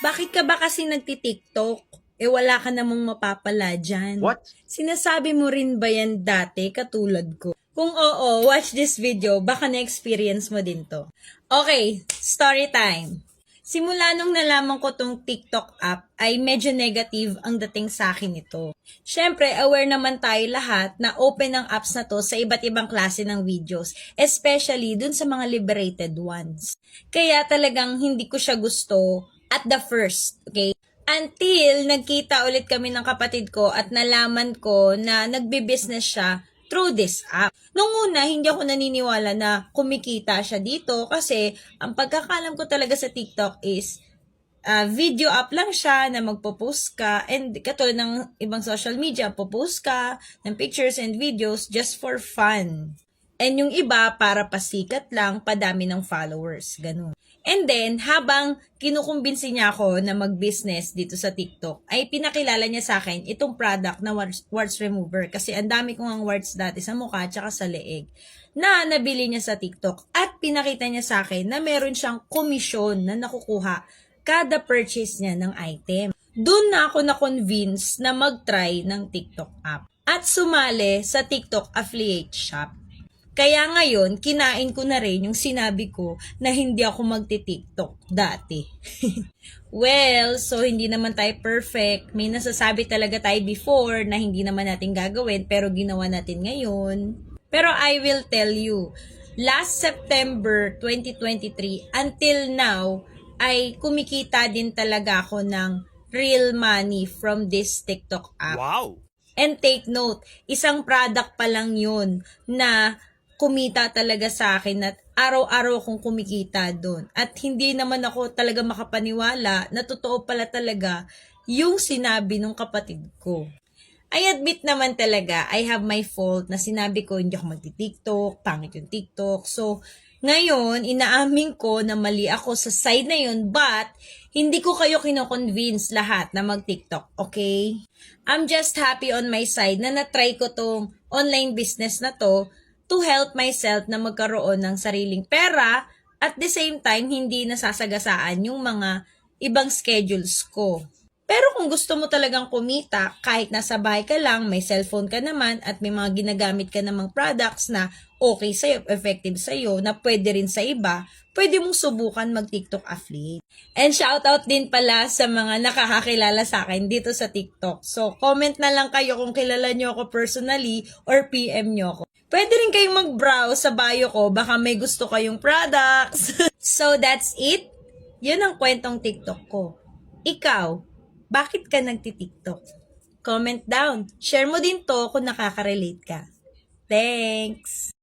Bakit ka ba kasi nagti-TikTok? Wala ka namang mapapala dyan. What? Sinasabi mo rin ba yan dati katulad ko? Kung oo, watch this video, baka na-experience mo din to. Okay, story time. Simula nung nalaman ko tong TikTok app ay medyo negative ang dating sa akin ito. Syempre, aware naman tayo lahat na open ang apps na to sa iba't ibang klase ng videos, especially dun sa mga liberated ones. Kaya talagang hindi ko siya gusto at the first, okay? Until nagkita ulit kami ng kapatid ko at nalaman ko na nagbe-business siya through this app. Nung una, hindi ako naniniwala na kumikita siya dito kasi ang pagkakalam ko talaga sa TikTok is video app lang siya na magpo-post ka and katulad ng ibang social media, po-post ka ng pictures and videos just for fun. And yung iba, para pasikat lang, padami ng followers. Ganun. And then, habang kinukumbinsi niya ako na mag-business dito sa TikTok, ay pinakilala niya sa akin itong product na warts remover. Kasi ang dami kong ang warts dati sa mukha at sa leeg na nabili niya sa TikTok. At pinakita niya sa akin na meron siyang komisyon na nakukuha kada purchase niya ng item. Doon na ako na-convince na mag-try ng TikTok app at sumali sa TikTok affiliate shop. Kaya ngayon, kinain ko na rin yung sinabi ko na hindi ako magti-TikTok dati. Well, so hindi naman tayo perfect. May nasasabi talaga tayo before na hindi naman natin gagawin pero ginawa natin ngayon. Pero I will tell you, last September 2023 until now, ay kumikita din talaga ako ng real money from this TikTok app. Wow! And take note, isang product pa lang yun na kumita talaga sa akin at araw-araw akong kumikita doon. At hindi naman ako talaga makapaniwala na totoo pala talaga yung sinabi ng kapatid ko. I admit naman talaga, I have my fault na sinabi ko hindi ako magti-TikTok, pangit yung TikTok. So, ngayon, inaamin ko na mali ako sa side na yun, but hindi ko kayo kino-convince lahat na mag-TikTok, okay? I'm just happy on my side na na-try ko tong online business na to help myself na magkaroon ng sariling pera at the same time, hindi nasasagasaan yung mga ibang schedules ko. Pero kung gusto mo talagang kumita, kahit nasa bahay ka lang, may cellphone ka naman at may mga ginagamit ka namang products na okay sa'yo, effective sa'yo, na pwede rin sa iba, pwede mong subukan mag-TikTok affiliate. And shoutout din pala sa mga nakakakilala sa akin dito sa TikTok. So, comment na lang kayo kung kilala nyo ako personally or PM nyo ako. Pwede rin kayong mag-browse sa bio ko, baka may gusto kayong products. So, that's it. Yun ang kwentong TikTok ko. Ikaw, bakit ka nagti-TikTok? Comment down. Share mo din to kung nakaka-relate ka. Thanks!